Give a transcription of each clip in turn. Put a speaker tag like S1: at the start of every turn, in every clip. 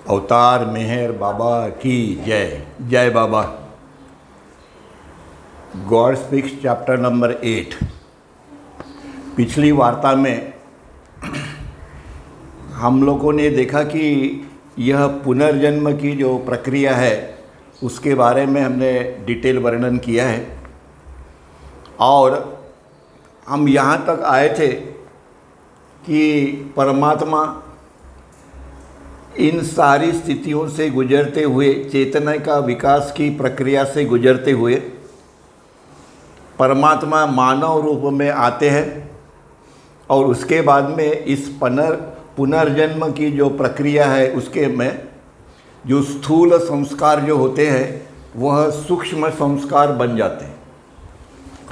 S1: अवतार मेहर बाबा की जय। जय Baba. God speaks chapter number 8। पिछली वार्ता में हम लोगों ने देखा कि यह पुनर्जन्म की जो प्रक्रिया है उसके बारे में हमने डिटेल वर्णन किया है और हम यहाँ तक आए थे कि परमात्मा इन सारी स्थितियों से गुजरते हुए, चेतना का विकास की प्रक्रिया से गुजरते हुए परमात्मा मानव रूप में आते हैं और उसके बाद में इस पुनर्जन्म की जो प्रक्रिया है उसके में जो स्थूल संस्कार जो होते हैं वह सूक्ष्म संस्कार बन जाते हैं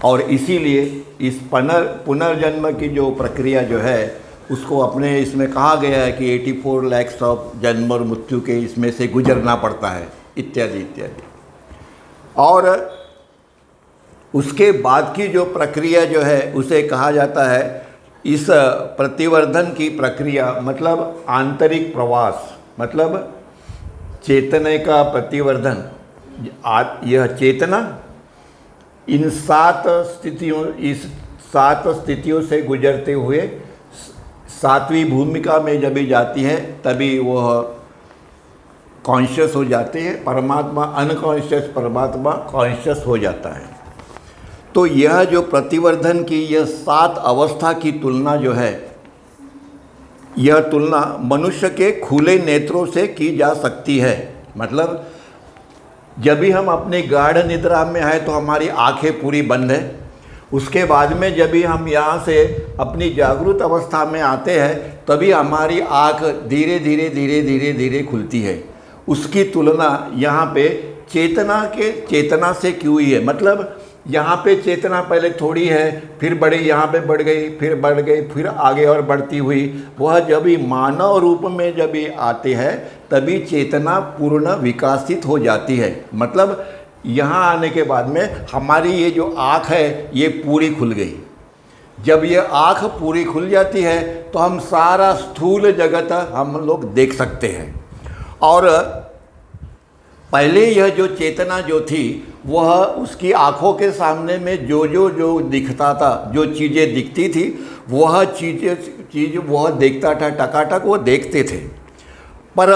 S1: और इसीलिए इस पुनर्जन्म की जो प्रक्रिया जो है उसको अपने इसमें कहा गया है कि 84 लाख ऑफ जन्म और मृत्यु के इसमें से गुजरना पड़ता है इत्यादि इत्यादि। और उसके बाद की जो प्रक्रिया जो है उसे कहा जाता है इस प्रतिवर्धन की प्रक्रिया, मतलब आंतरिक प्रवास, मतलब चेतना का प्रतिवर्धन। यह चेतना इन इस सात स्थितियों से गुजरते हुए सातवीं भूमिका में जब भी जाती है तभी वह कॉन्शियस हो जाते हैं। परमात्मा अनकॉन्शियस, परमात्मा कॉन्शियस हो जाता है। तो यह जो प्रतिवर्धन की यह 7 अवस्था की तुलना जो है, यह तुलना मनुष्य के खुले नेत्रों से की जा सकती है। मतलब जब भी हम अपनी गाढ़ निद्रा में आए तो हमारी आंखें पूरी बंद है, उसके बाद में जब भी हम यहाँ से अपनी जागृत अवस्था में आते हैं तभी हमारी आँख धीरे धीरे धीरे धीरे धीरे खुलती है। उसकी तुलना यहाँ पे चेतना से की हुई है। मतलब यहाँ पे चेतना पहले थोड़ी है, फिर बड़ी, यहाँ पे बढ़ गई, फिर बढ़ गई, फिर आगे और बढ़ती हुई, वह जब भी मानव रूप में जब भी आते हैं तभी चेतना पूर्ण विकसित हो जाती है। मतलब यहाँ आने के बाद में हमारी ये जो आँख है ये पूरी खुल गई। जब ये आँख पूरी खुल जाती है तो हम सारा स्थूल जगत हम लोग देख सकते हैं। और पहले यह जो चेतना जो थी वह उसकी आँखों के सामने में जो दिखता था, जो चीज़ें दिखती थी वह चीज़ वह देखता था, टकाटक वो देखते थे। पर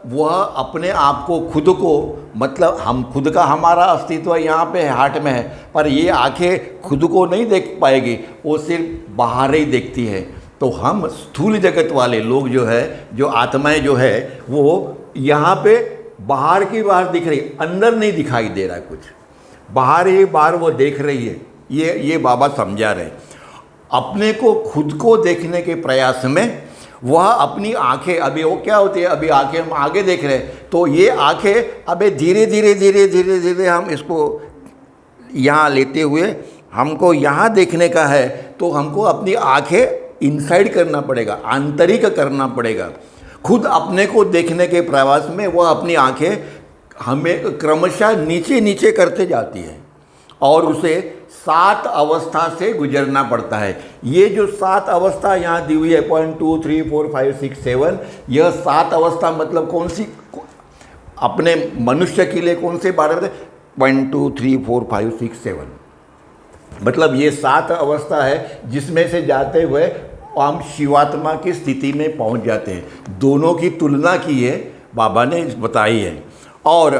S1: वह अपने आप को, खुद को, मतलब हम खुद का, हमारा अस्तित्व यहाँ पे हार्ट में है, पर ये आंखें खुद को नहीं देख पाएगी, वो सिर्फ बाहर ही देखती है। तो हम स्थूल जगत वाले लोग जो है, जो आत्माएं जो है, वो यहाँ पे बाहर की बाहर दिख रही, अंदर नहीं दिखाई दे रहा कुछ, बाहर ही बाहर वो देख रही है। ये बाबा समझा रहे। अपने को खुद को देखने के प्रयास में वह अपनी आंखें, अभी वो क्या होती है, अभी आंखें हम आगे देख रहे हैं तो ये आंखें अबे धीरे धीरे धीरे धीरे धीरे हम इसको यहाँ लेते हुए हमको यहाँ देखने का है तो हमको अपनी आंखें इनसाइड करना पड़ेगा, आंतरिक करना पड़ेगा। खुद अपने को देखने के प्रयास में वह अपनी आंखें हमें क्रमशः नीचे नीचे करते जाती है और उसे 7 अवस्था से गुजरना पड़ता है। ये जो 7 अवस्था यहाँ दी हुई है, 1 2 3 4 5 6 7, यह 7 अवस्था मतलब कौन सी, अपने मनुष्य के लिए कौन से 12 1 2 3 4 5 6 7, मतलब ये 7 अवस्था है जिसमें से जाते हुए हम शिवात्मा की स्थिति में पहुँच जाते हैं। दोनों की तुलना की है, बाबा ने बताई है। और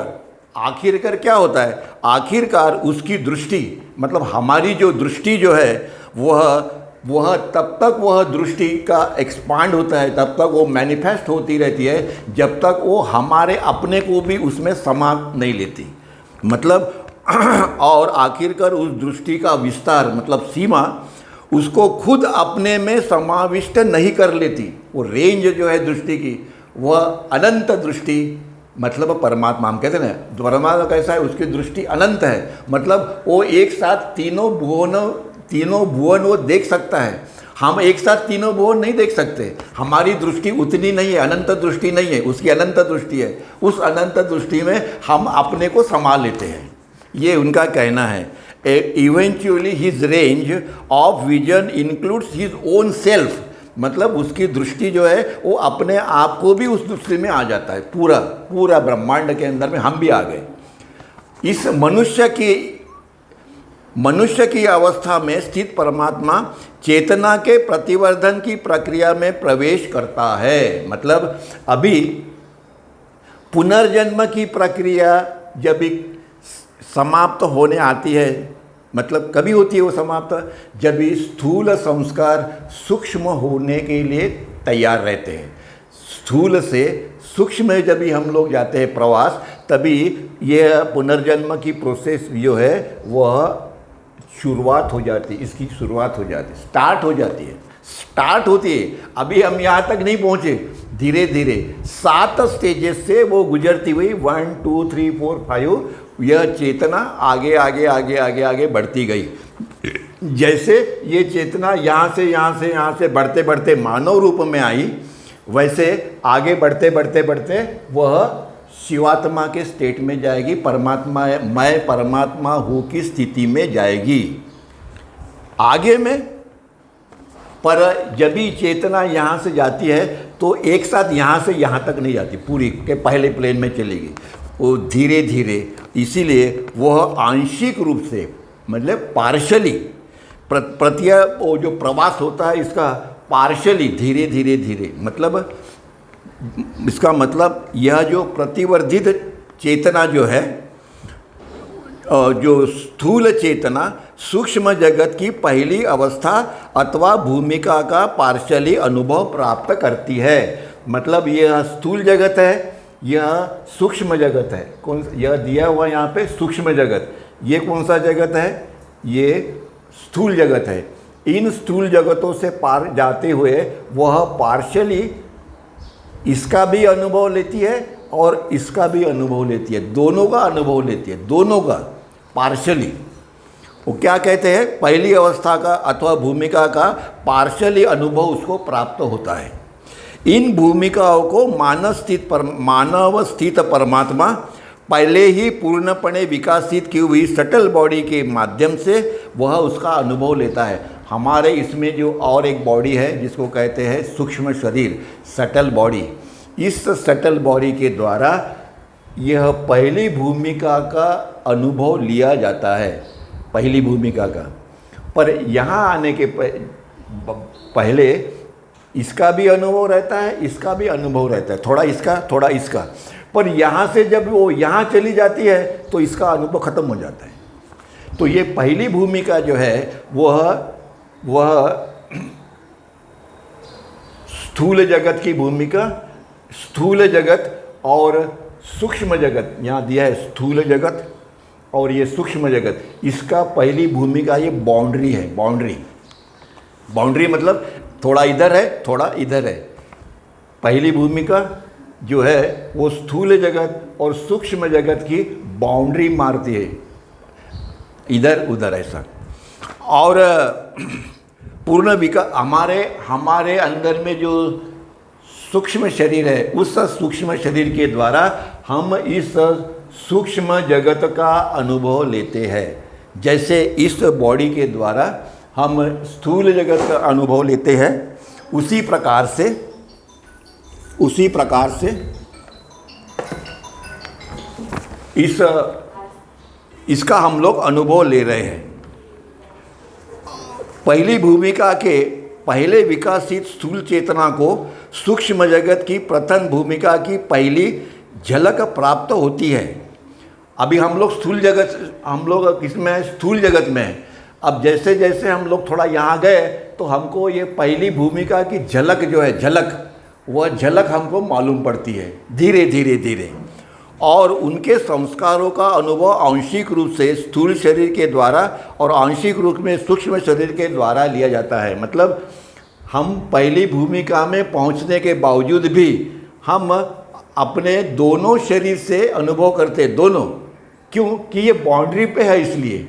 S1: आखिरकार क्या होता है, आखिरकार उसकी दृष्टि, मतलब हमारी जो दृष्टि जो है वह तब तक वह दृष्टि का एक्सपांड होता है, तब तक वो मैनिफेस्ट होती रहती है जब तक वो हमारे अपने को भी उसमें समा नहीं लेती। मतलब और आखिरकार उस दृष्टि का विस्तार, मतलब सीमा, उसको खुद अपने में समाविष्ट नहीं कर लेती। वो रेंज जो है दृष्टि की वह अनंत दृष्टि, मतलब परमात्मा, हम कहते हैं ना परमात्मा कैसा है, उसकी दृष्टि अनंत है। मतलब वो एक साथ तीनों भुवन वो देख सकता है। हम एक साथ तीनों भुवन नहीं देख सकते, हमारी दृष्टि उतनी नहीं है, अनंत दृष्टि नहीं है, उसकी अनंत दृष्टि है। उस अनंत दृष्टि में हम अपने को संभाल लेते हैं, ये उनका कहना है। Eventually his range of vision includes his own self, मतलब उसकी दृष्टि जो है वो अपने आप को भी उस दृष्टि में आ जाता है, पूरा पूरा ब्रह्मांड के अंदर में हम भी आ गए। इस मनुष्य की अवस्था में स्थित परमात्मा चेतना के प्रतिवर्धन की प्रक्रिया में प्रवेश करता है। मतलब अभी पुनर्जन्म की प्रक्रिया जब समाप्त होने आती है, मतलब कभी होती है वो समाप्त, जब स्थूल संस्कार सूक्ष्म होने के लिए तैयार रहते हैं। स्थूल से सूक्ष्म में जब भी हम लोग जाते हैं प्रवास, तभी यह पुनर्जन्म की प्रोसेस जो है वह शुरुआत हो जाती है, इसकी शुरुआत हो जाती है, स्टार्ट होती है। अभी हम यहाँ तक नहीं पहुँचे, धीरे धीरे 7 स्टेजेस से वो गुजरती हुई 1 2 3 4 5 यह चेतना आगे आगे आगे आगे आगे बढ़ती गई। जैसे ये चेतना यहाँ से बढ़ते बढ़ते मानव रूप में आई, वैसे आगे बढ़ते बढ़ते बढ़ते वह शिवात्मा के स्टेट में जाएगी, परमात्मा, मैं परमात्मा हूँ की स्थिति में जाएगी आगे में। पर जब भी चेतना यहाँ से जाती है तो एक साथ यहाँ से यहाँ तक नहीं जाती, पूरी के पहले प्लेन में चलेगी वो धीरे धीरे। इसीलिए वह आंशिक रूप से, मतलब पार्शली वो जो प्रवास होता है इसका पार्शली धीरे धीरे धीरे, मतलब इसका मतलब यह जो प्रतिवर्धित चेतना जो है, जो स्थूल चेतना सूक्ष्म जगत की पहली अवस्था अथवा भूमिका का पार्शली अनुभव प्राप्त करती है। मतलब यह स्थूल जगत है, यह सूक्ष्म जगत है। कौन, यह दिया हुआ यहाँ पे सूक्ष्म जगत, ये कौन सा जगत है? ये स्थूल जगत है। इन स्थूल जगतों से पार जाते हुए वह पार्शली इसका भी अनुभव लेती है और इसका भी अनुभव लेती है, दोनों का अनुभव लेती है, दोनों का पार्शली। वो क्या कहते हैं? पहली अवस्था का अथवा भूमिका का पार्शली अनुभव उसको प्राप्त होता है। इन भूमिकाओं को मानव स्थित परमात्मा पहले ही पूर्णपणे विकसित की हुई सटल बॉडी के माध्यम से वह उसका अनुभव लेता है। हमारे इसमें जो और एक बॉडी है जिसको कहते हैं सूक्ष्म शरीर, सटल बॉडी, इस सटल बॉडी के द्वारा यह पहली भूमिका का अनुभव लिया जाता है, पहली भूमिका का। पर यहाँ आने के पहले इसका भी अनुभव रहता है, इसका भी अनुभव रहता है, थोड़ा इसका थोड़ा इसका। पर यहाँ से जब वो यहाँ चली जाती है तो इसका अनुभव ख़त्म हो जाता है। तो ये पहली भूमिका जो है वह स्थूल जगत की भूमिका, स्थूल जगत और सूक्ष्म जगत, यहाँ दिया है स्थूल जगत और ये सूक्ष्म जगत, इसका पहली भूमिका ये बाउंड्री है। बाउंड्री मतलब थोड़ा इधर है थोड़ा इधर है। पहली भूमिका जो है वो स्थूल जगत और सूक्ष्म जगत की बाउंड्री मारती है, इधर उधर ऐसा। और पूर्ण विकास हमारे अंदर में जो सूक्ष्म शरीर है, उस सूक्ष्म शरीर के द्वारा हम इस सूक्ष्म जगत का अनुभव लेते हैं। जैसे इस बॉडी के द्वारा हम स्थूल जगत का अनुभव लेते हैं, उसी प्रकार से इसका हम लोग अनुभव ले रहे हैं। पहली भूमिका के पहले विकसित स्थूल चेतना को सूक्ष्म जगत की प्रथम भूमिका की पहली झलक प्राप्त होती है। अभी हम लोग स्थूल जगत में हैं। अब जैसे जैसे हम लोग थोड़ा यहाँ गए तो हमको ये पहली भूमिका की झलक जो है, वह झलक हमको मालूम पड़ती है धीरे धीरे। और उनके संस्कारों का अनुभव आंशिक रूप से स्थूल शरीर के द्वारा और आंशिक रूप में सूक्ष्म शरीर के द्वारा लिया जाता है। मतलब हम पहली भूमिका में पहुंचने के बावजूद भी हम अपने दोनों शरीर से अनुभव करते, दोनों। क्यों? कि ये बाउंड्री पे है, इसलिए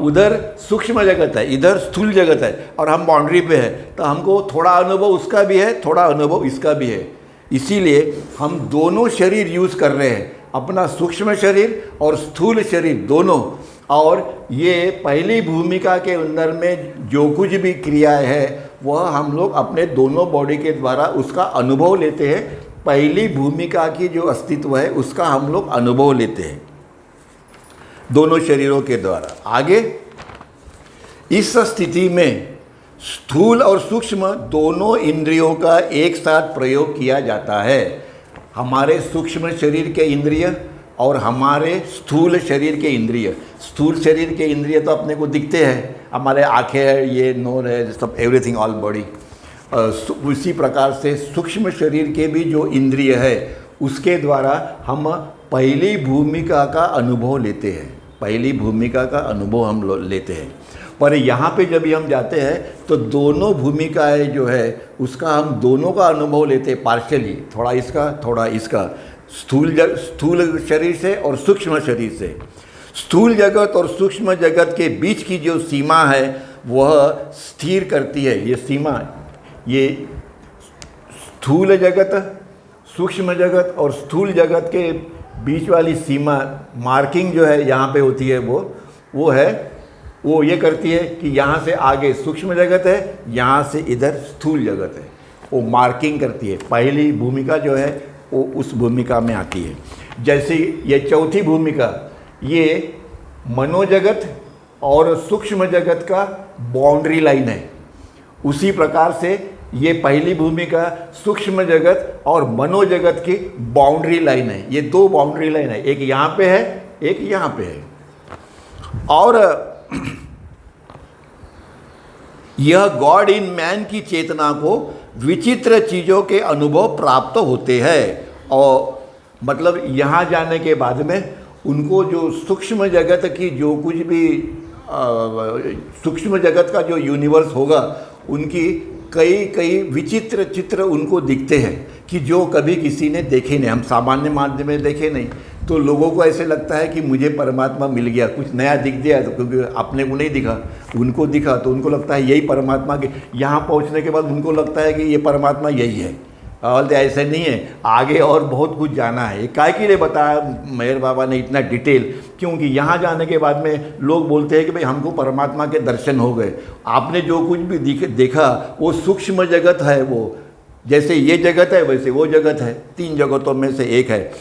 S1: उधर सूक्ष्म जगत है, इधर स्थूल जगत है और हम बाउंड्री पे है, तो हमको थोड़ा अनुभव उसका भी है, थोड़ा अनुभव इसका भी है। इसीलिए हम दोनों शरीर यूज़ कर रहे हैं, अपना सूक्ष्म शरीर और स्थूल शरीर दोनों। और ये पहली भूमिका के अंदर में जो कुछ भी क्रियाएं है वह हम लोग अपने दोनों बॉडी के द्वारा उसका अनुभव लेते हैं। पहली भूमिका की जो अस्तित्व है उसका हम लोग अनुभव लेते हैं दोनों शरीरों के द्वारा। आगे इस स्थिति में स्थूल और सूक्ष्म दोनों इंद्रियों का एक साथ प्रयोग किया जाता है। हमारे सूक्ष्म शरीर के इंद्रिय और हमारे स्थूल शरीर के इंद्रिय। स्थूल शरीर के इंद्रिय तो अपने को दिखते हैं, हमारे आँखें है, ये नोर है, सब एवरीथिंग ऑल बॉडी। उसी प्रकार से सूक्ष्म शरीर के भी जो इंद्रिय है उसके द्वारा हम पहली भूमिका का अनुभव लेते हैं। पहली भूमिका का अनुभव हम लेते हैं। पर यहाँ पे जब हम जाते हैं तो दोनों भूमिकाएं जो है उसका हम दोनों का अनुभव लेते हैं पार्शियली, थोड़ा इसका थोड़ा इसका, स्थूल शरीर से और सूक्ष्म शरीर से। स्थूल जगत और सूक्ष्म जगत के बीच की जो सीमा है वह स्थिर करती है। ये सीमा, ये स्थूल जगत, सूक्ष्म जगत और स्थूल जगत के बीच वाली सीमा मार्किंग जो है यहाँ पे होती है वो ये करती है कि यहाँ से आगे सूक्ष्म जगत है, यहाँ से इधर स्थूल जगत है, वो मार्किंग करती है। पहली भूमिका जो है वो उस भूमिका में आती है। जैसे ये चौथी भूमिका, ये मनोजगत और सूक्ष्म जगत का बाउंड्री लाइन है। उसी प्रकार से ये पहली भूमिका सूक्ष्म जगत और मनोजगत की बाउंड्री लाइन है। ये दो बाउंड्री लाइन है, एक यहाँ पे है, एक यहाँ पे है। और यह गॉड इन मैन की चेतना को विचित्र चीज़ों के अनुभव प्राप्त होते हैं। और मतलब यहाँ जाने के बाद में उनको जो सूक्ष्म जगत की जो कुछ भी सूक्ष्म जगत का जो यूनिवर्स होगा उनकी कई विचित्र चित्र उनको दिखते हैं कि जो कभी किसी ने देखे नहीं, हम सामान्य माध्यम में देखे नहीं। तो लोगों को ऐसे लगता है कि मुझे परमात्मा मिल गया, कुछ नया दिख गया। तो क्योंकि अपने को नहीं दिखा, उनको दिखा तो उनको लगता है यही परमात्मा के। यहाँ पहुँचने के बाद उनको लगता है कि ये परमात्मा यही है। और ऐसे नहीं है, आगे और बहुत कुछ जाना है। काय के लिए बताया मेहर बाबा ने इतना डिटेल? क्योंकि यहाँ जाने के बाद में लोग बोलते हैं कि भाई हमको परमात्मा के दर्शन हो गए। आपने जो कुछ भी देखा वो सूक्ष्म जगत है। वो जैसे ये जगत है वैसे वो जगत है, तीन जगतों में से एक है।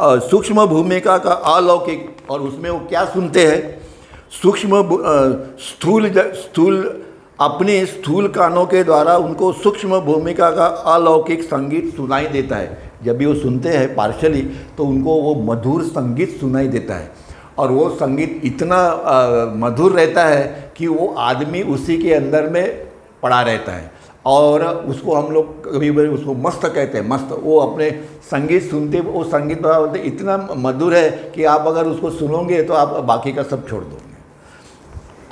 S1: सूक्ष्म भूमिका का अलौकिक, और उसमें वो क्या सुनते हैं? सूक्ष्म स्थूल अपने स्थूल कानों के द्वारा उनको सूक्ष्म भूमिका का अलौकिक संगीत सुनाई देता है। जब भी वो सुनते हैं पार्शली तो उनको वो मधुर संगीत सुनाई देता है। और वो संगीत इतना मधुर रहता है कि वो आदमी उसी के अंदर में पड़ा रहता है। और उसको हम लोग कभी कभी उसको मस्त कहते हैं, मस्त। वो अपने संगीत सुनते, वो संगीत इतना मधुर है कि आप अगर उसको सुनोगे तो आप बाकी का सब छोड़ दोगे।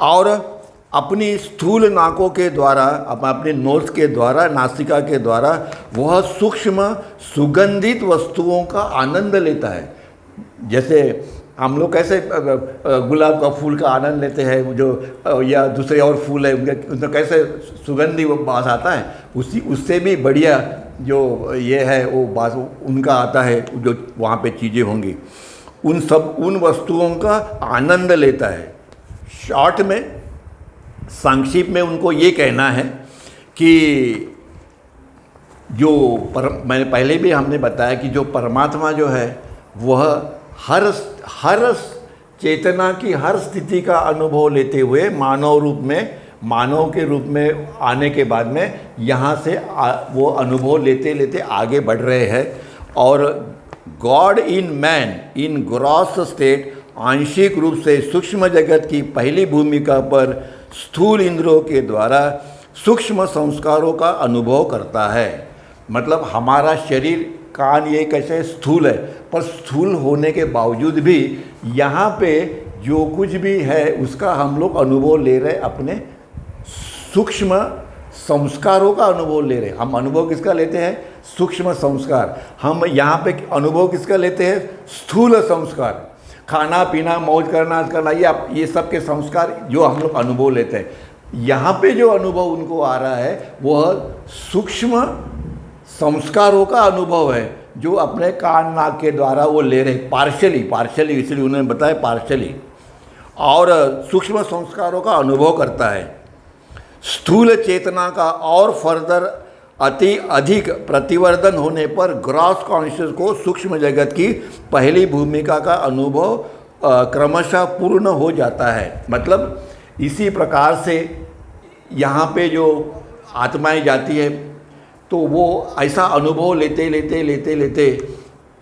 S1: और अपनी स्थूल नाकों के द्वारा, अपने नोज के द्वारा, नासिका के द्वारा वह सूक्ष्म सुगंधित वस्तुओं का आनंद लेता है। जैसे हम लोग कैसे गुलाब का फूल का आनंद लेते हैं, जो या दूसरे और फूल है उनका कैसे सुगंधी वो बास आता है, उससे भी बढ़िया जो ये है वो बास उनका आता है, जो वहाँ पे चीज़ें होंगी उन वस्तुओं का आनंद लेता है। शॉर्ट में, संक्षिप्त में उनको ये कहना है कि जो मैंने पहले भी हमने बताया कि जो परमात्मा जो है वह हर चेतना की हर स्थिति का अनुभव लेते हुए मानव के रूप में आने के बाद में यहाँ से वो अनुभव लेते लेते आगे बढ़ रहे हैं। और God in man in gross state आंशिक रूप से सूक्ष्म जगत की पहली भूमिका पर स्थूल इंद्रियों के द्वारा सूक्ष्म संस्कारों का अनुभव करता है। मतलब हमारा शरीर, कान, ये कैसे स्थूल है, पर स्थूल होने के बावजूद भी यहाँ पे जो कुछ भी है उसका हम लोग अनुभव ले रहे, अपने सूक्ष्म संस्कारों का अनुभव ले रहे। हम अनुभव किसका लेते हैं? सूक्ष्म संस्कार। हम यहाँ पे अनुभव किसका लेते हैं? स्थूल संस्कार। खाना पीना, मौज करना, ये सब के संस्कार जो हम लोग अनुभव लेते हैं। यहाँ पे जो अनुभव उनको आ रहा है वह सूक्ष्म संस्कारों का अनुभव है, जो अपने कान नाक के द्वारा वो ले रहे पार्शली, इसलिए उन्होंने बताया पार्शली। और सूक्ष्म संस्कारों का अनुभव करता है। स्थूल चेतना का और फर्दर अति अधिक प्रतिवर्धन होने पर ग्रॉस कॉन्शियस को सूक्ष्म जगत की पहली भूमिका का अनुभव क्रमशः पूर्ण हो जाता है। मतलब इसी प्रकार से यहाँ पे जो आत्माएं जाती है तो वो ऐसा अनुभव लेते लेते लेते लेते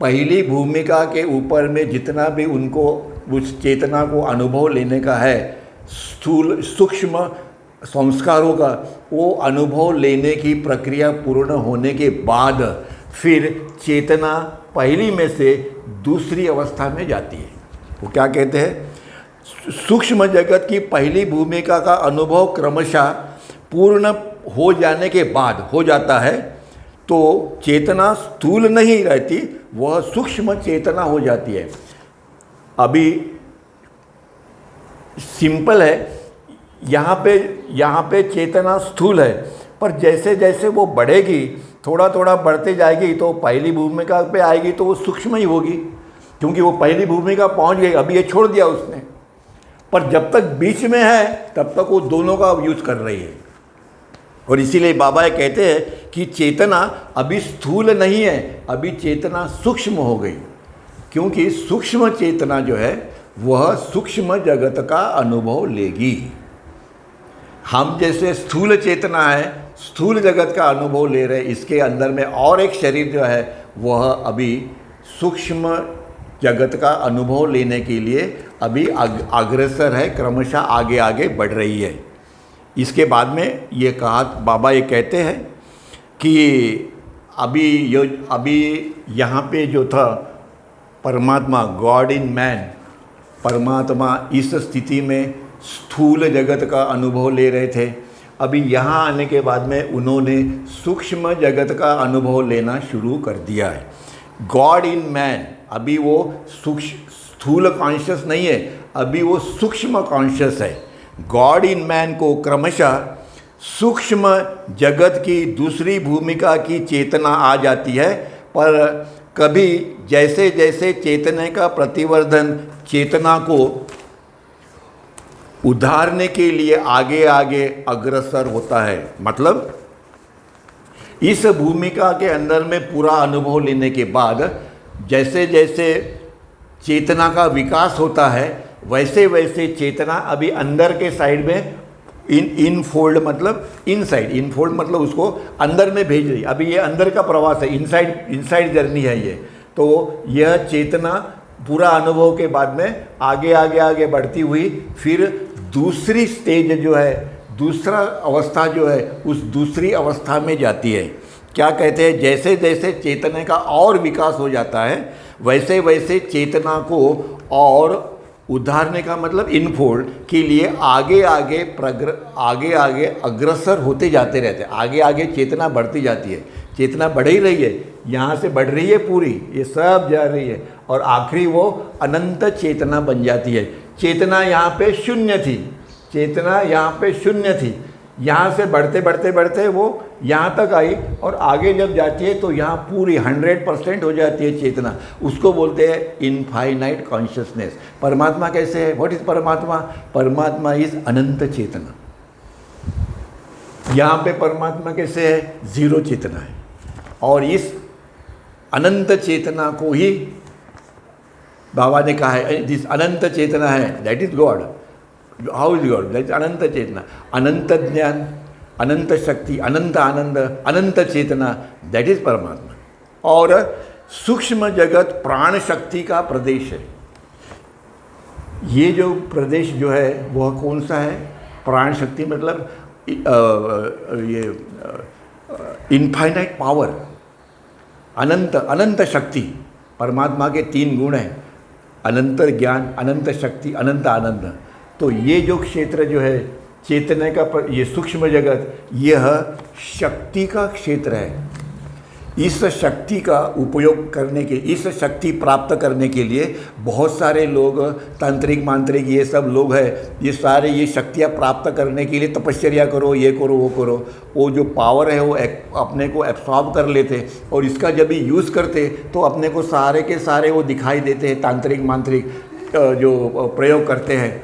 S1: पहली भूमिका के ऊपर में जितना भी उनको उस चेतना को अनुभव लेने का है, स्थूल सूक्ष्म संस्कारों का, वो अनुभव लेने की प्रक्रिया पूर्ण होने के बाद फिर चेतना पहली में से दूसरी अवस्था में जाती है। वो क्या कहते हैं? सूक्ष्म जगत की पहली भूमिका का अनुभव क्रमशः पूर्ण हो जाने के बाद हो जाता है तो चेतना स्थूल नहीं रहती, वह सूक्ष्म चेतना हो जाती है। अभी सिंपल है, यहाँ पे चेतना स्थूल है, पर जैसे जैसे वो बढ़ेगी, थोड़ा थोड़ा बढ़ते जाएगी तो पहली भूमिका पे आएगी तो वो सूक्ष्म ही होगी, क्योंकि वो पहली भूमिका पहुँच गई, अभी ये छोड़ दिया उसने। पर जब तक बीच में है तब तक वो दोनों का यूज़ कर रही है। और इसीलिए बाबा ये कहते हैं कि चेतना अभी स्थूल नहीं है, अभी चेतना सूक्ष्म हो गई, क्योंकि सूक्ष्म चेतना जो है वह सूक्ष्म जगत का अनुभव लेगी। हम जैसे स्थूल चेतना है, स्थूल जगत का अनुभव ले रहे, इसके अंदर में और एक शरीर जो है वह अभी सूक्ष्म जगत का अनुभव लेने के लिए अभी अग्रसर है, क्रमशः आगे आगे बढ़ रही है। इसके बाद में ये कहा, बाबा ये कहते हैं कि अभी यहाँ पे जो था परमात्मा, गॉड इन मैन, परमात्मा इस स्थिति में स्थूल जगत का अनुभव ले रहे थे। अभी यहाँ आने के बाद में उन्होंने सूक्ष्म जगत का अनुभव लेना शुरू कर दिया है। गॉड इन मैन, अभी वो स्थूल कॉन्शियस नहीं है, अभी वो सूक्ष्म कॉन्शियस है। गॉड इन मैन को क्रमशः सूक्ष्म जगत की दूसरी भूमिका की चेतना आ जाती है, पर कभी जैसे जैसे चेतने का प्रतिवर्धन चेतना को उधारने के लिए आगे आगे अग्रसर होता है। मतलब इस भूमिका के अंदर में पूरा अनुभव लेने के बाद जैसे जैसे चेतना का विकास होता है वैसे वैसे चेतना अभी अंदर के साइड में इनफोल्ड, मतलब इनसाइड, इनफोल्ड मतलब उसको अंदर में भेज रही। अभी ये अंदर का प्रवास है, इनसाइड जर्नी है ये। तो यह चेतना पूरा अनुभव के बाद में आगे आगे आगे बढ़ती हुई फिर दूसरी स्टेज जो है, दूसरा अवस्था जो है, उस दूसरी अवस्था में जाती है। क्या कहते हैं? जैसे जैसे चेतना का और विकास हो जाता है वैसे वैसे चेतना को और उधारने का मतलब इनफोल्ड के लिए आगे आगे अग्रसर होते जाते रहते हैं। आगे आगे चेतना बढ़ती जाती है, चेतना बढ़ ही रही है, यहाँ से बढ़ रही है पूरी, ये सब जा रही है और आखिरी वो अनंत चेतना बन जाती है। चेतना यहाँ पे शून्य थी, चेतना यहाँ पे शून्य थी, यहाँ से बढ़ते बढ़ते बढ़ते वो यहाँ तक आई और आगे जब जाती है तो यहाँ पूरी 100% हो जाती है चेतना। उसको बोलते हैं इनफाइनाइट कॉन्शियसनेस। परमात्मा कैसे है? व्हाट इज परमात्मा? परमात्मा इज अनंत चेतना। यहाँ पे परमात्मा कैसे है? जीरो चेतना है। और इस अनंत चेतना को ही बाबा ने कहा है, जिस अनंत चेतना है that is God. How is God? That is अनंत चेतना, अनंत ज्ञान, अनंत शक्ति, अनंत आनंद, अनंत चेतना, दैट इज परमात्मा। और सूक्ष्म जगत प्राण शक्ति का प्रदेश है। ये जो प्रदेश जो है वह कौन सा है? प्राण शक्ति मतलब ये इनफाइनाइट पावर, अनंत शक्ति। परमात्मा के 3 गुण हैं, अनंत ज्ञान, अनंत शक्ति, अनंत आनंद। तो ये जो क्षेत्र जो है चेतना का, ये सूक्ष्म जगत, यह शक्ति का क्षेत्र है। इस शक्ति का उपयोग करने के, इस शक्ति प्राप्त करने के लिए बहुत सारे लोग, तांत्रिक मांत्रिक ये सब लोग हैं, ये सारे ये शक्तियाँ प्राप्त करने के लिए तपस्या करो, ये करो, वो करो। वो जो पावर है वो अपने को एब्सॉर्ब कर लेते और इसका जब भी यूज़ करते तो अपने को सारे के सारे वो दिखाई देते हैं। तांत्रिक मांत्रिक जो प्रयोग करते हैं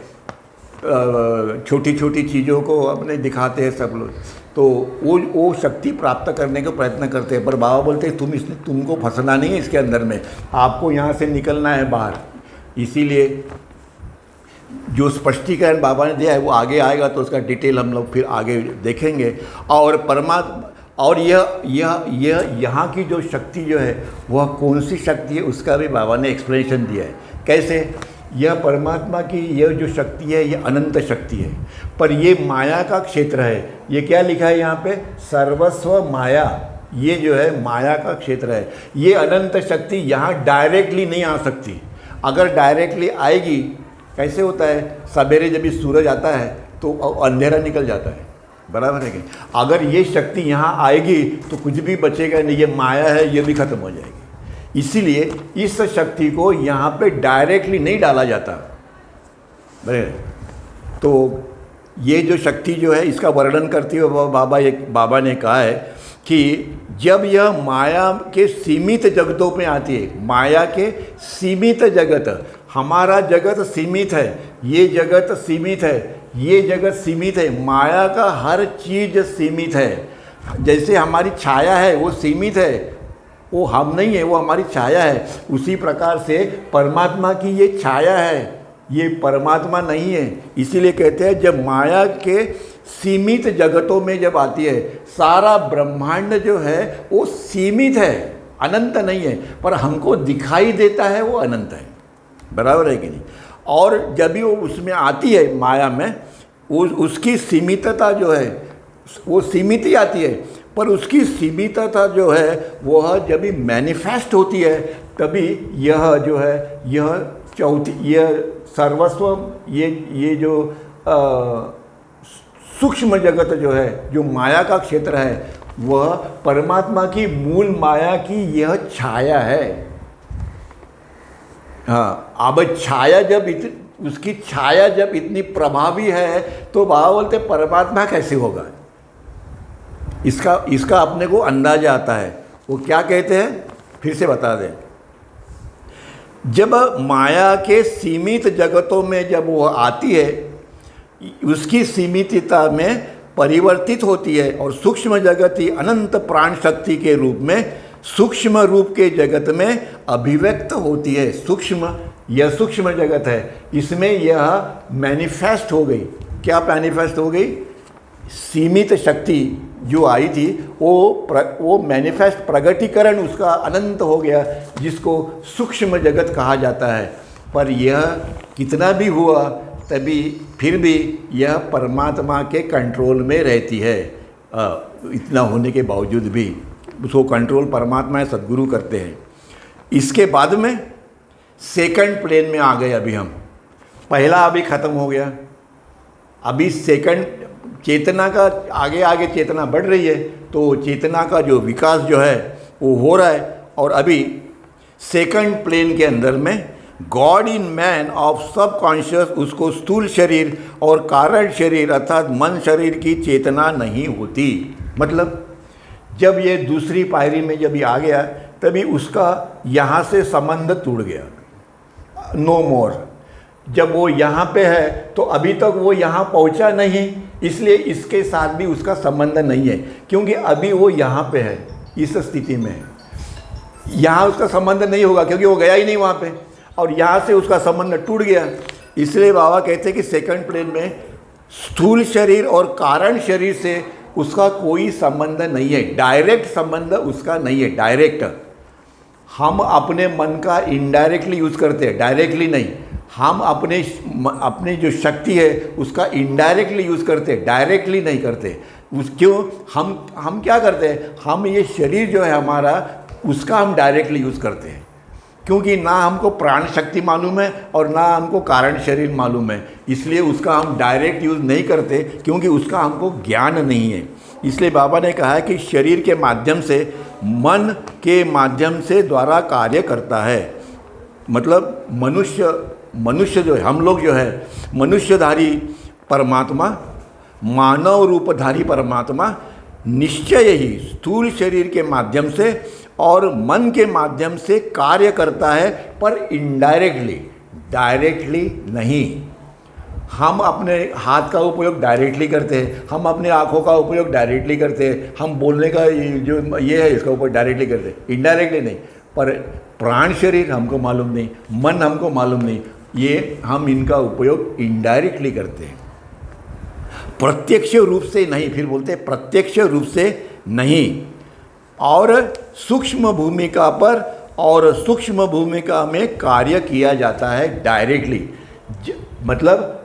S1: छोटी छोटी चीज़ों को अपने दिखाते हैं सब लोग, तो वो शक्ति प्राप्त करने का प्रयत्न करते हैं। पर बाबा बोलते हैं तुमको फंसना नहीं है इसके अंदर में, आपको यहाँ से निकलना है बाहर। इसीलिए जो स्पष्टीकरण बाबा ने दिया है वो आगे आएगा, तो उसका डिटेल हम लोग फिर आगे देखेंगे। और परमात्मा और यह यहाँ की जो शक्ति जो है वह कौन सी शक्ति है उसका भी बाबा ने एक्सप्लेनेशन दिया है। कैसे? यह परमात्मा की यह जो शक्ति है ये अनंत शक्ति है, पर ये माया का क्षेत्र है। ये क्या लिखा है यहाँ पे? सर्वस्व माया। ये जो है माया का क्षेत्र है। ये अनंत शक्ति यहाँ डायरेक्टली नहीं आ सकती। अगर डायरेक्टली आएगी, कैसे होता है, सवेरे जब भी सूरज आता है तो अंधेरा निकल जाता है, बराबर है कि? अगर ये शक्ति यहाँ आएगी तो कुछ भी बचेगा नहीं, ये माया है ये भी खत्म हो जाएगी। इसीलिए इस शक्ति को यहाँ पे डायरेक्टली नहीं डाला जाता, बराबर। तो ये जो शक्ति जो है इसका वर्णन करते हुए बाबा ने कहा है कि जब यह माया के सीमित जगतों में आती है, माया के सीमित जगत, हमारा जगत सीमित है, ये जगत सीमित है, ये जगत सीमित है, माया का हर चीज़ सीमित है। जैसे हमारी छाया है वो सीमित है, वो हम नहीं है, वो हमारी छाया है। उसी प्रकार से परमात्मा की ये छाया है, ये परमात्मा नहीं है। इसीलिए कहते हैं जब माया के सीमित जगतों में जब आती है, सारा ब्रह्मांड जो है वो सीमित है, अनंत नहीं है, पर हमको दिखाई देता है वो अनंत है, बराबर है कि नहीं? और जब भी वो उसमें आती है माया में, उसकी सीमितता जो है वो सीमित ही आती है, पर उसकी सीमितता जो है वह जब भी मैनिफेस्ट होती है तभी यह जो है यह सर्वस्व ये जो सूक्ष्म जगत जो है, जो माया का क्षेत्र है, वह परमात्मा की मूल माया की यह छाया है। हाँ, अब छाया उसकी छाया जब इतनी प्रभावी है तो बाबा बोलते परमात्मा कैसे होगा? इसका अपने को अंदाजा आता है। वो क्या कहते हैं, फिर से बता दें। जब माया के सीमित जगतों में जब वो आती है, उसकी सीमितता में परिवर्तित होती है और सूक्ष्म जगत ही अनंत प्राण शक्ति के रूप में सूक्ष्म रूप के जगत में अभिव्यक्त होती है। यह सूक्ष्म जगत है, इसमें यह मैनिफेस्ट हो गई। क्या मैनिफेस्ट हो गई? सीमित शक्ति जो आई थी वो मैनिफेस्ट प्रगटीकरण उसका अनंत हो गया, जिसको सूक्ष्म जगत कहा जाता है। पर यह कितना भी हुआ तभी फिर भी यह परमात्मा के कंट्रोल में रहती है। इतना होने के बावजूद भी उसको कंट्रोल परमात्मा सद्गुरु करते हैं। इसके बाद में सेकंड प्लेन में आ गए। अभी हम पहला अभी ख़त्म हो गया, अभी सेकंड चेतना का आगे चेतना बढ़ रही है, तो चेतना का जो विकास जो है वो हो रहा है। और अभी सेकंड प्लेन के अंदर में गॉड इन मैन ऑफ सब कॉन्शियस, उसको स्थूल शरीर और कारण शरीर अर्थात मन शरीर की चेतना नहीं होती। मतलब जब ये दूसरी पायरी में जब ये आ गया तभी उसका यहाँ से संबंध टूट गया, नो मोर। जब वो यहाँ पे है तो अभी तक वो यहाँ पहुँचा नहीं, इसलिए इसके साथ भी उसका संबंध नहीं है, क्योंकि अभी वो यहाँ पे है, इस स्थिति में है। यहाँ उसका संबंध नहीं होगा क्योंकि वो गया ही नहीं वहाँ पे, और यहाँ से उसका संबंध टूट गया। इसलिए बाबा कहते हैं कि सेकंड प्लेन में स्थूल शरीर और कारण शरीर से उसका कोई संबंध नहीं है, डायरेक्ट संबंध उसका नहीं है। डायरेक्ट हम अपने मन का इनडायरेक्टली यूज़ करते हैं, डायरेक्टली नहीं। हम अपने जो शक्ति है उसका इनडायरेक्टली यूज़ करते हैं, डायरेक्टली नहीं करते। क्यों? हम क्या करते हैं, हम ये शरीर जो है हमारा उसका हम डायरेक्टली यूज़ करते हैं, क्योंकि ना हमको प्राण शक्ति मालूम है और ना हमको कारण शरीर मालूम है, इसलिए उसका हम डायरेक्ट यूज़ नहीं करते, क्योंकि उसका हमको ज्ञान नहीं है। इसलिए बाबा ने कहा है कि शरीर के माध्यम से, मन के माध्यम से द्वारा कार्य करता है। मतलब मनुष्य जो है, हम लोग जो है मनुष्यधारी परमात्मा, मानव रूपधारी परमात्मा निश्चय ही स्थूल शरीर के माध्यम से और मन के माध्यम से कार्य करता है, पर इनडायरेक्टली, डायरेक्टली नहीं। हम अपने हाथ का उपयोग डायरेक्टली करते हैं, हम अपने आँखों का उपयोग डायरेक्टली करते हैं, हम बोलने का जो ये है इसका उपयोग डायरेक्टली करते हैं, इनडायरेक्टली नहीं। पर प्राण शरीर हमको मालूम नहीं, मन हमको मालूम नहीं, ये हम इनका उपयोग इनडायरेक्टली करते हैं, प्रत्यक्ष रूप से नहीं। फिर बोलते हैं प्रत्यक्ष रूप से नहीं। और सूक्ष्म भूमिका पर और सूक्ष्म भूमिका में कार्य किया जाता है डायरेक्टली। मतलब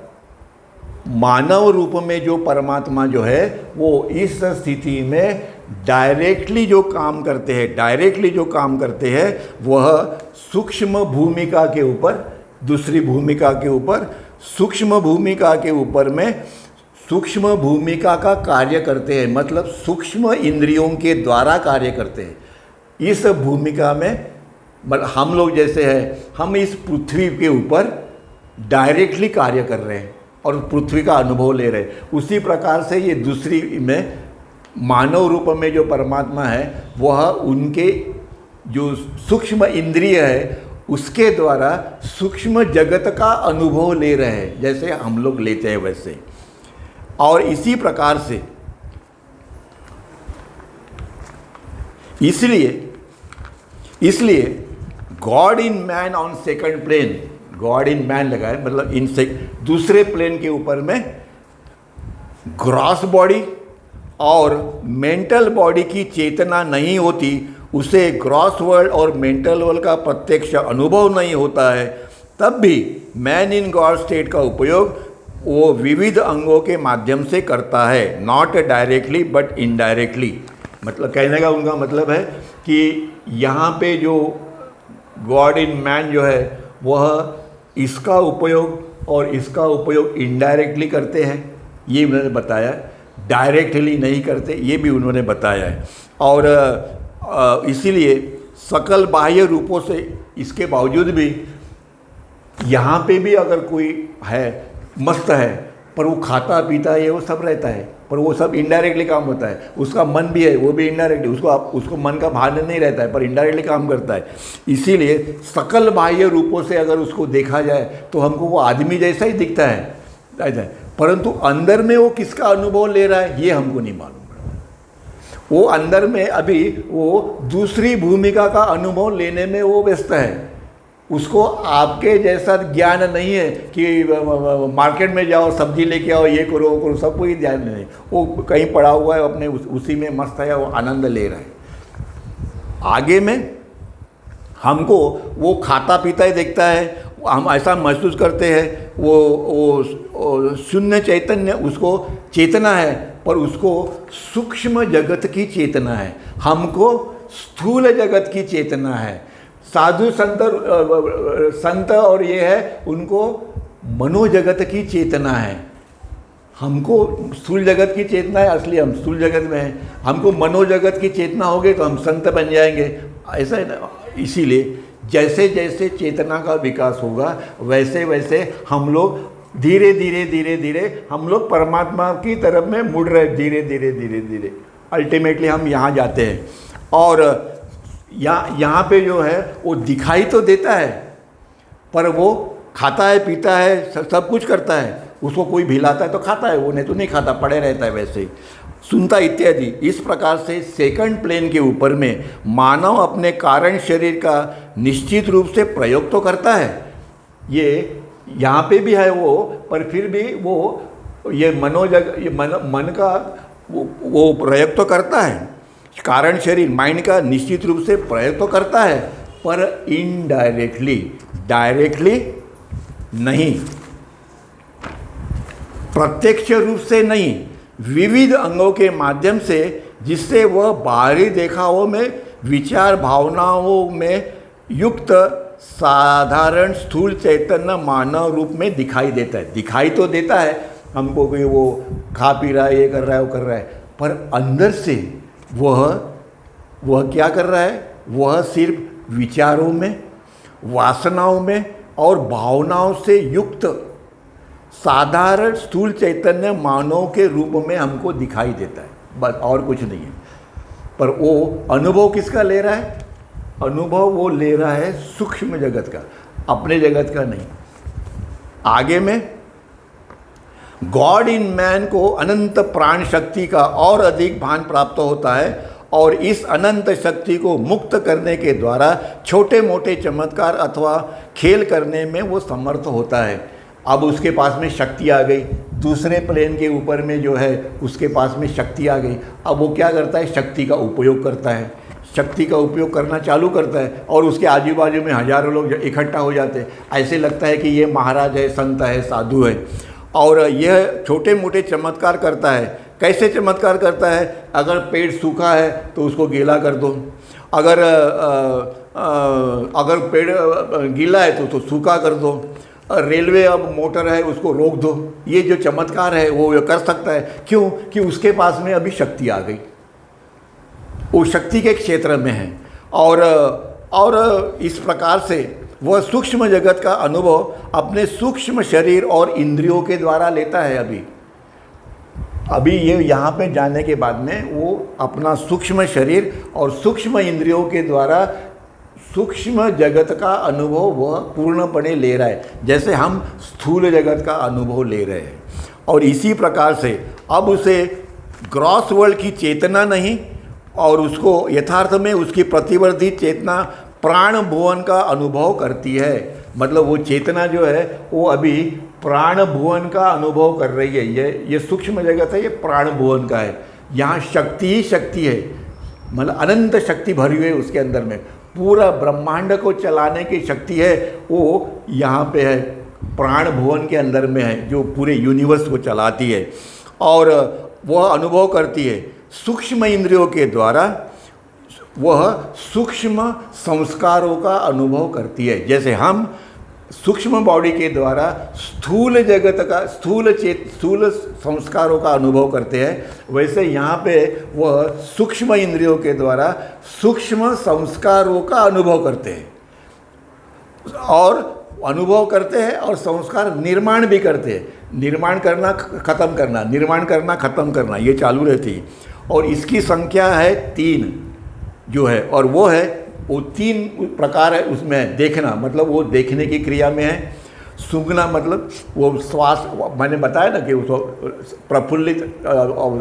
S1: मानव रूप में जो परमात्मा जो है वो इस स्थिति में डायरेक्टली जो काम करते हैं, वह सूक्ष्म भूमिका के ऊपर, दूसरी भूमिका के ऊपर, सूक्ष्म भूमिका के ऊपर में सूक्ष्म भूमिका का कार्य करते हैं। मतलब सूक्ष्म इंद्रियों के द्वारा कार्य करते हैं। इस भूमिका में हम लोग जैसे हैं, हम इस पृथ्वी के ऊपर डायरेक्टली कार्य कर रहे हैं और पृथ्वी का अनुभव ले रहे हैं। उसी प्रकार से ये दूसरी में मानव रूप में जो परमात्मा है, वह उनके जो सूक्ष्म इंद्रिय है उसके द्वारा सूक्ष्म जगत का अनुभव ले रहे हैं, जैसे हम लोग लेते हैं वैसे। और इसी प्रकार से इसलिए god in man on second plane, god in man लगा है, मतलब इन दूसरे प्लेन के ऊपर में ग्रॉस बॉडी और मेंटल बॉडी की चेतना नहीं होती, उसे ग्रॉस वर्ल्ड और मेंटल वर्ल्ड का प्रत्यक्ष अनुभव नहीं होता है, तब भी मैन इन गॉड स्टेट का उपयोग वो विविध अंगों के माध्यम से करता है, नॉट डायरेक्टली बट इनडायरेक्टली। मतलब कहने का उनका मतलब है कि यहाँ पे जो गॉड इन मैन जो है वह इसका उपयोग और इसका उपयोग इनडायरेक्टली करते हैं, ये उन्होंने बताया, डायरेक्टली नहीं करते, ये भी उन्होंने बताया है। और इसीलिए सकल बाह्य रूपों से इसके बावजूद भी यहाँ पे भी अगर कोई है मस्त है, पर वो खाता पीता है, वो सब रहता है, पर वो सब इनडायरेक्टली काम होता है। उसका मन भी है, वो भी इनडायरेक्टली, उसको मन का भान नहीं रहता है, पर इनडायरेक्टली काम करता है। इसीलिए सकल बाह्य रूपों से अगर उसको देखा जाए तो हमको वो आदमी जैसा ही दिखता है, परंतु अंदर में वो किसका अनुभव ले रहा है ये हमको नहीं मालूम। वो अंदर में अभी वो दूसरी भूमिका का अनुभव लेने में वो व्यस्त है। उसको आपके जैसा ज्ञान नहीं है कि मार्केट में जाओ, सब्जी लेके आओ, ये करो वो करो, सब कोई ध्यान नहीं। वो कहीं पड़ा हुआ है, अपने उसी में मस्त है, वो आनंद ले रहा है। आगे में हमको वो खाता पीता ही देखता है, हम ऐसा महसूस करते हैं वो शून्य चैतन्य, उसको चेतना है, पर उसको सूक्ष्म जगत की चेतना है, हमको स्थूल जगत की चेतना है। साधु संत और ये है, उनको मनोजगत की चेतना है। हमको स्थूल जगत की चेतना है, असली हम स्थूल जगत में हैं। हमको मनोजगत की चेतना होगी तो हम संत बन जाएंगे, ऐसा है ना। इसीलिए जैसे जैसे चेतना का विकास होगा वैसे वैसे हम लोग धीरे धीरे हम लोग परमात्मा की तरफ में मुड़ रहे, धीरे धीरे अल्टीमेटली हम यहाँ जाते हैं। और यहाँ पे जो है वो दिखाई तो देता है, पर वो खाता है पीता है, सब कुछ करता है। उसको कोई भिलाता है तो खाता है, वो नहीं तो नहीं खाता, पड़े रहता है वैसे ही, सुनता इत्यादि। इस प्रकार से सेकंड प्लेन के ऊपर में मानव अपने कारण शरीर का निश्चित रूप से प्रयोग तो करता है, ये यहाँ पे भी है वो, पर फिर भी वो ये मन का वो प्रयोग तो करता है। कारण शरीर माइंड का निश्चित रूप से प्रयोग तो करता है, पर इनडायरेक्टली, डायरेक्टली नहीं, प्रत्यक्ष रूप से नहीं, विविध अंगों के माध्यम से, जिससे वह बाहरी देखावों में, विचार भावनाओं में युक्त साधारण स्थूल चैतन्य मानव रूप में दिखाई देता है। दिखाई तो देता है हमको कि वो खा पी रहा है, ये कर रहा है, वो कर रहा है, पर अंदर से वह क्या कर रहा है? वह सिर्फ विचारों में, वासनाओं में और भावनाओं से युक्त साधारण स्थूल चैतन्य मानव के रूप में हमको दिखाई देता है, बस, और कुछ नहीं है। पर वो अनुभव किसका ले रहा है? अनुभव वो ले रहा है सूक्ष्म जगत का, अपने जगत का नहीं। आगे में गॉड इन मैन को अनंत प्राण शक्ति का और अधिक भान प्राप्त होता है और इस अनंत शक्ति को मुक्त करने के द्वारा छोटे मोटे चमत्कार अथवा खेल करने में वो समर्थ होता है। अब उसके पास में शक्ति आ गई, दूसरे प्लेन के ऊपर में जो है उसके पास में शक्ति आ गई। अब वो क्या करता है, शक्ति का उपयोग करता है, शक्ति का उपयोग करना चालू करता है और उसके आजू बाजू में हजारों लोग इकट्ठा हो जाते हैं। ऐसे लगता है कि ये महाराज है, संत है, साधु है। और यह छोटे मोटे चमत्कार करता है। कैसे चमत्कार करता है, अगर पेड़ सूखा है तो उसको गीला कर दो, अगर पेड़ गीला है तो उसको सूखा कर दो, रेलवे अब मोटर है उसको रोक दो। ये जो चमत्कार है वो कर सकता है। क्यों? कि उसके पास में अभी शक्ति आ गई, वो शक्ति के क्षेत्र में है। और इस प्रकार से वह सूक्ष्म जगत का अनुभव अपने सूक्ष्म शरीर और इंद्रियों के द्वारा लेता है। अभी ये यहाँ पे जाने के बाद में वो अपना सूक्ष्म शरीर और सूक्ष्म इंद्रियों के द्वारा सूक्ष्म जगत का अनुभव वह पूर्णपणे ले रहा है, जैसे हम स्थूल जगत का अनुभव ले रहे हैं। और इसी प्रकार से अब उसे ग्रॉस वर्ल्ड की चेतना नहीं और उसको यथार्थ में उसकी प्रतिवर्ती चेतना प्राण भुवन का अनुभव करती है। मतलब वो चेतना जो है वो अभी प्राण भुवन का अनुभव कर रही है। ये सूक्ष्म जगत है, ये प्राण भुवन का है। यहाँ शक्ति ही शक्ति है, मतलब अनंत शक्ति भरी हुई है उसके अंदर में। पूरा ब्रह्मांड को चलाने की शक्ति है वो यहाँ पे है, प्राण भुवन के अंदर में है, जो पूरे यूनिवर्स को चलाती है। और वह अनुभव करती है सूक्ष्म इंद्रियों के द्वारा, वह सूक्ष्म संस्कारों का अनुभव करती है। जैसे हम सूक्ष्म बॉडी के द्वारा स्थूल जगत का स्थूल संस्कारों का अनुभव करते हैं, वैसे यहाँ पे वह सूक्ष्म इंद्रियों के द्वारा सूक्ष्म संस्कारों का अनुभव करते हैं और अनुभव करते हैं और संस्कार निर्माण भी करते हैं। निर्माण करना ख़त्म करना, निर्माण करना ख़त्म करना, ये चालू रहती है। और इसकी संख्या है 3 जो है, और वो है वो 3 प्रकार है उसमें। देखना मतलब वो देखने की क्रिया में है, सूंघना मतलब वो श्वास, मैंने बताया ना कि उसको प्रफुल्लित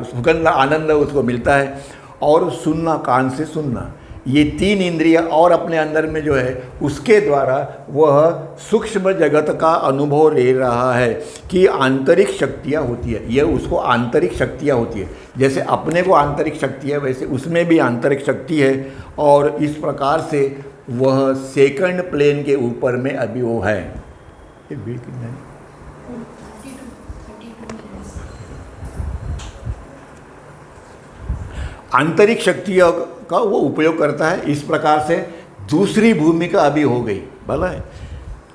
S1: सुगंध आनंद उसको मिलता है, और सुनना, कान से सुनना। ये 3 इंद्रिय और अपने अंदर में जो है उसके द्वारा वह सूक्ष्म जगत का अनुभव ले रहा है कि आंतरिक शक्तियाँ होती है। यह उसको आंतरिक शक्तियाँ होती है, जैसे अपने को आंतरिक शक्ति है वैसे उसमें भी आंतरिक शक्ति है। और इस प्रकार से वह सेकंड प्लेन के ऊपर में अभी वो है। आंतरिक शक्तियों का वो उपयोग करता है। इस प्रकार से दूसरी भूमिका अभी हो गई। भला है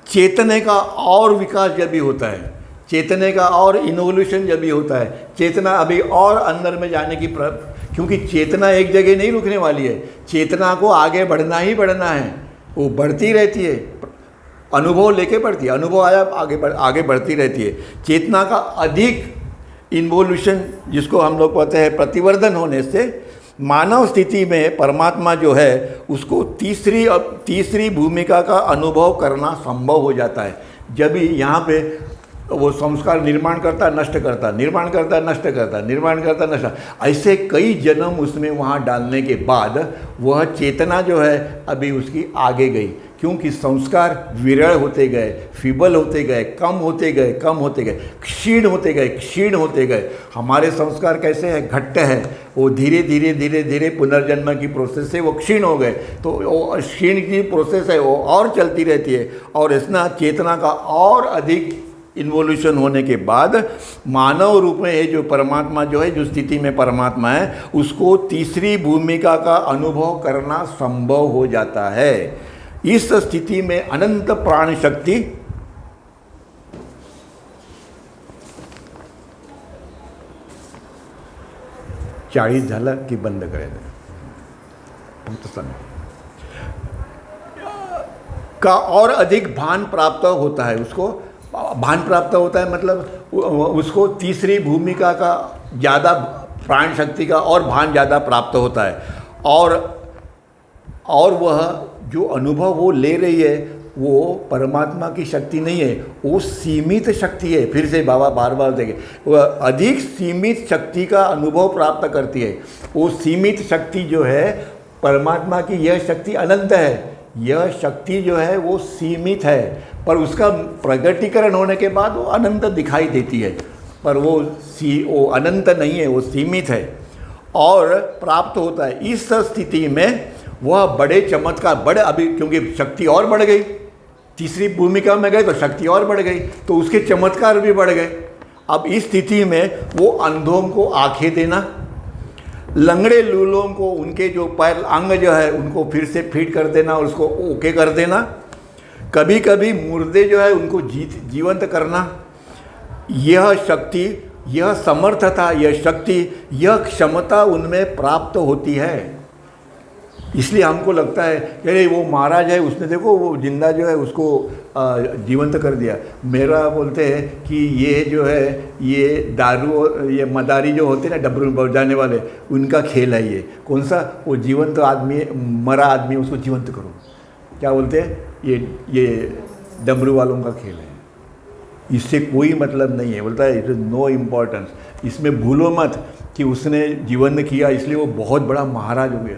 S1: चेतने का और विकास जब भी होता है, चेतने का और इनोल्यूशन जब भी होता है, चेतना अभी और अंदर में जाने की क्योंकि चेतना एक जगह नहीं रुकने वाली है, चेतना को आगे बढ़ना ही बढ़ना है। वो बढ़ती रहती है, अनुभव लेके बढ़ती है, अनुभव आया आगे बढ़ती रहती है। चेतना का अधिक इन्वोल्यूशन, जिसको हम लोग कहते हैं प्रतिवर्धन होने से मानव स्थिति में परमात्मा जो है उसको तीसरी भूमिका का अनुभव करना संभव हो जाता है। जब यहाँ पे वो संस्कार निर्माण करता, नष्ट करता, निर्माण करता, नष्ट करता, निर्माण करता, नष्ट, ऐसे कई जन्म उसमें वहाँ डालने के बाद वह चेतना जो है अभी उसकी आगे गई, क्योंकि संस्कार विरल होते गए, फीबल होते गए, कम होते गए, कम होते गए, क्षीण होते गए, क्षीण होते गए। हमारे संस्कार कैसे हैं, घट्ट है, वो धीरे धीरे धीरे धीरे पुनर्जन्म की प्रोसेस से वो क्षीण हो गए। तो वो क्षीण की प्रोसेस है वो और चलती रहती है, और इसना चेतना का और अधिक इन्वोल्यूशन होने के बाद मानव रूप में ये जो परमात्मा जो है, जो स्थिति में परमात्मा है, उसको तीसरी भूमिका का अनुभव करना संभव हो जाता है। इस स्थिति में अनंत प्राण शक्ति चाळीस झालं की बंद करायचं का और अधिक भान प्राप्त होता है। उसको भान प्राप्त होता है मतलब उसको तीसरी भूमिका का ज़्यादा प्राण शक्ति का और भान ज़्यादा प्राप्त होता है। और वह जो अनुभव वो ले रही है वो परमात्मा की शक्ति नहीं है, वो सीमित शक्ति है। फिर से बाबा बार बार देंगे, वह अधिक सीमित शक्ति का अनुभव प्राप्त करती है। वो सीमित शक्ति जो है परमात्मा की, यह शक्ति अनंत है, यह शक्ति जो है वो सीमित है, पर उसका प्रगटीकरण होने के बाद वो अनंत दिखाई देती है, पर वो अनंत नहीं है, वो सीमित है और प्राप्त होता है। इस स्थिति में वह बड़े चमत्कार, बड़े अभी क्योंकि शक्ति और बढ़ गई, तीसरी भूमिका में गए तो शक्ति और बढ़ गई, तो उसके चमत्कार भी बढ़ गए। अब इस स्थिति में वो अंधों को आंखें देना, लंगड़े लूलों को उनके जो पैर अंग जो है उनको फिर से फिट कर देना और उसको ओके कर देना, कभी कभी मुर्दे जो है उनको जीवंत करना, यह शक्ति, यह समर्थता, यह शक्ति, यह क्षमता उनमें प्राप्त होती है। इसलिए हमको लगता है अरे वो महाराज है, उसने देखो वो जिंदा जो है उसको जीवंत कर दिया। मेरा बोलते हैं कि ये जो है ये दारू, ये मदारी जो होते हैं ना डमरू बजाने वाले, उनका खेल है ये। कौन सा? वो जीवंत आदमी, मरा आदमी, उसको जीवंत करो, क्या बोलते हैं, ये डमरू वालों का खेल है। इससे कोई मतलब नहीं है, बोलता है इट इज़ नो इम्पोर्टेंस। इसमें भूलो मत कि उसने जीवंत किया इसलिए वो बहुत बड़ा महाराज हो गया।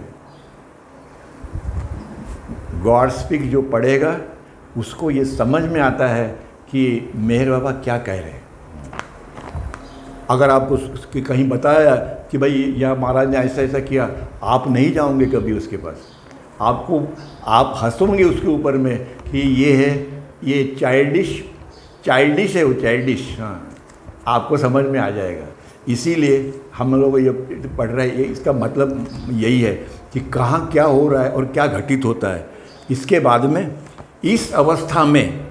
S1: गॉड स्पीक जो पढ़ेगा उसको ये समझ में आता है कि मेहर बाबा क्या कह रहे हैं। अगर आपको कहीं बताया कि भाई यह महाराज ने ऐसा ऐसा किया, आप नहीं जाओगे कभी उसके पास, आप हंसोगे उसके ऊपर में कि ये है, ये चाइल्डिश है, वो चाइल्डिश, हाँ, आपको समझ में आ जाएगा। इसीलिए हम लोग ये पढ़ रहे हैं, इसका मतलब यही है कि कहाँ क्या हो रहा है और क्या घटित होता है। इसके बाद में इस अवस्था में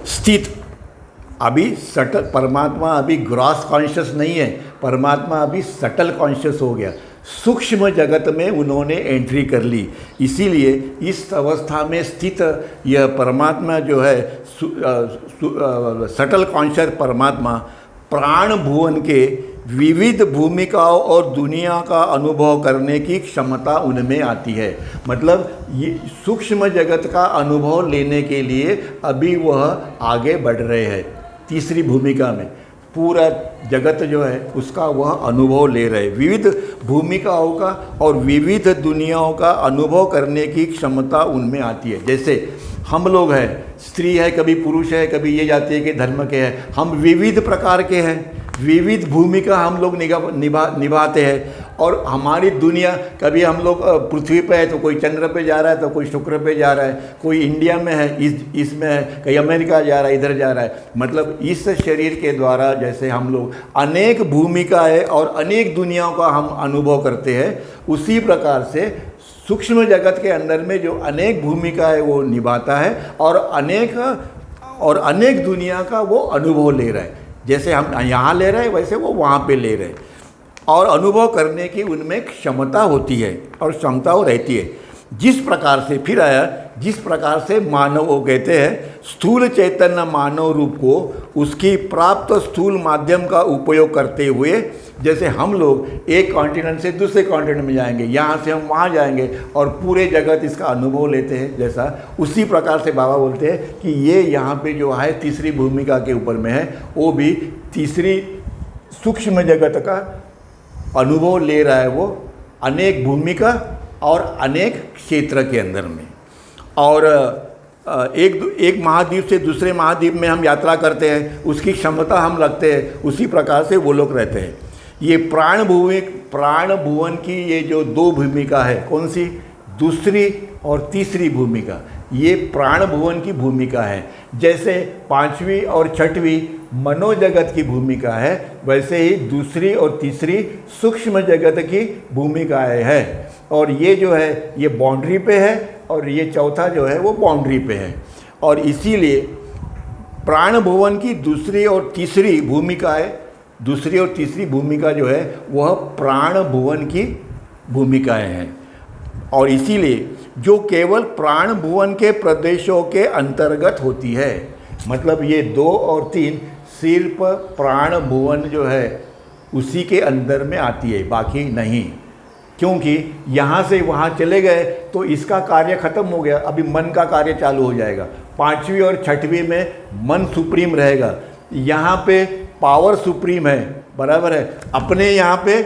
S1: स्थित अभी सटल परमात्मा, अभी ग्रॉस कॉन्शियस नहीं है, परमात्मा अभी सटल कॉन्शियस हो गया, सूक्ष्म जगत में उन्होंने एंट्री कर ली। इसीलिए इस अवस्था में स्थित यह परमात्मा जो है सटल कॉन्शियस परमात्मा प्राण भुवन के विविध भूमिकाओं और दुनिया का अनुभव करने की क्षमता उनमें आती है। मतलब ये सूक्ष्म जगत का अनुभव लेने के लिए अभी वह आगे बढ़ रहे हैं। तीसरी भूमिका में पूरा जगत जो है उसका वह अनुभव ले रहे, विविध भूमिकाओं का और विविध दुनियाओं का अनुभव करने की क्षमता उनमें आती है। जैसे हम लोग हैं, स्त्री है, कभी पुरुष है, कभी ये जाति है कि धर्म के हैं, हम विविध प्रकार के हैं, विविध भूमिका हम लोग निभाते हैं। और हमारी दुनिया, कभी हम लोग पृथ्वी पे है तो कोई चंद्र पे जा रहा है, तो कोई शुक्र पे जा रहा है, कोई इंडिया में है, इसमें है, कहीं अमेरिका जा रहा है, इधर जा रहा है। मतलब इस शरीर के द्वारा जैसे हम लोग अनेक भूमिकाएं और अनेक दुनियाओं का हम अनुभव करते हैं, उसी प्रकार से सूक्ष्म जगत के अंदर में जो अनेक भूमिकाएं वो निभाता है और अनेक दुनिया का वो अनुभव ले रहा है। जैसे हम यहाँ ले रहे हैं वैसे वो वहाँ पे ले रहे हैं, और अनुभव करने की उनमें क्षमता होती है और क्षमताओं रहती है। जिस प्रकार से फिर आया, जिस प्रकार से मानव, वो कहते हैं स्थूल चैतन्य मानव रूप को उसकी प्राप्त स्थूल माध्यम का उपयोग करते हुए, जैसे हम लोग एक कॉन्टिनेंट से दूसरे कॉन्टिनेंट में जाएंगे, यहाँ से हम वहाँ जाएंगे और पूरे जगत इसका अनुभव लेते हैं, जैसा उसी प्रकार से बाबा बोलते हैं कि ये यहाँ पे जो है तीसरी भूमिका के ऊपर में है, वो भी तीसरी सूक्ष्म जगत का अनुभव ले रहा है, वो अनेक भूमिका और अनेक क्षेत्र के अंदर में। और एक महाद्वीप से दूसरे महाद्वीप में हम यात्रा करते हैं, उसकी क्षमता हम रखते हैं, उसी प्रकार से वो लोग रहते हैं। ये प्राण भुवन की ये जो दो भूमिका है, कौन सी? दूसरी और तीसरी भूमिका, ये प्राण भुवन की भूमिका है। जैसे पांचवी और छठवीं मनोजगत की भूमिका है, वैसे ही दूसरी और तीसरी सूक्ष्म जगत की भूमिकाएं हैं। और ये जो है ये बाउंड्री पे है और ये चौथा जो है वो बाउंड्री पे है। और इसीलिए प्राण भुवन की दूसरी और तीसरी भूमिका जो है वह प्राण भुवन की भूमिकाएं हैं। और इसीलिए जो केवल प्राण भुवन के प्रदेशों के अंतर्गत होती है, मतलब ये 2 और 3 सिर्फ प्राण भुवन जो है उसी के अंदर में आती है, बाकी नहीं। क्योंकि यहाँ से वहाँ चले गए तो इसका कार्य खत्म हो गया, अभी मन का कार्य चालू हो जाएगा। 5वीं और 6वीं में मन सुप्रीम रहेगा, यहाँ पे पावर सुप्रीम है, बराबर है। अपने यहाँ पे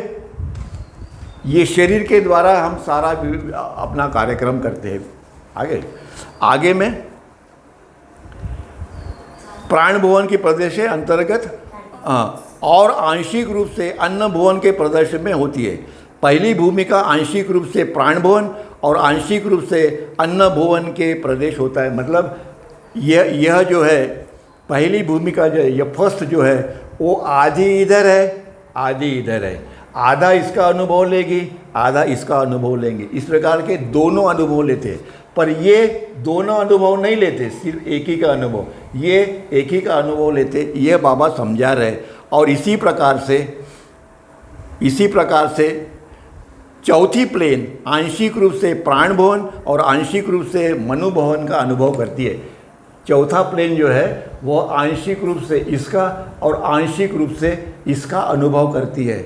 S1: ये शरीर के द्वारा हम सारा अपना कार्यक्रम करते हैं। आगे में प्राण भुवन के प्रदेश है अंतर्गत और आंशिक रूप से अन्न भुवन के प्रदेश में होती है। पहली भूमिका आंशिक रूप से प्राण भुवन और आंशिक रूप से अन्न भुवन के प्रदेश होता है। मतलब यह जो है पहली भूमिका जो है, यह फर्स्ट जो है वो आधी इधर है, आधी इधर है। आधा इसका अनुभव लेगी, आधा इसका अनुभव लेंगे। इस प्रकार के दोनों अनुभव लेते हैं, पर ये दोनों अनुभव नहीं लेते, सिर्फ एक ही का अनुभव, ये एक ही का अनुभव लेते। ये बाबा समझा रहे। और इसी प्रकार से चौथी प्लेन आंशिक रूप से प्राण भवन और आंशिक रूप से मनोभवन का अनुभव करती है। चौथा प्लेन जो है वह आंशिक रूप से इसका और आंशिक रूप से इसका अनुभव करती है।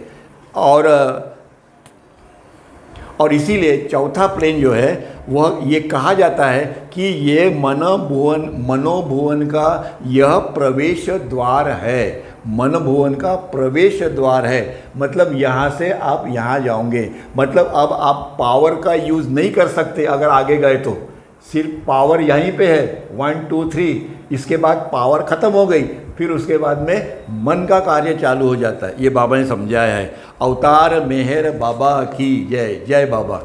S1: और इसीलिए चौथा प्लेन जो है वह ये कहा जाता है कि ये मनोभुवन का यह प्रवेश द्वार है, मनोभुवन का प्रवेश द्वार है। मतलब यहाँ से आप यहाँ जाओगे, मतलब अब आप पावर का यूज़ नहीं कर सकते। अगर आगे गए तो सिर्फ पावर यहीं पे है 1 2 3, इसके बाद पावर ख़त्म हो गई, फिर उसके बाद में मन का कार्य चालू हो जाता है। ये बाबा ने समझाया है। अवतार मेहर बाबा की जय। जय बाबा।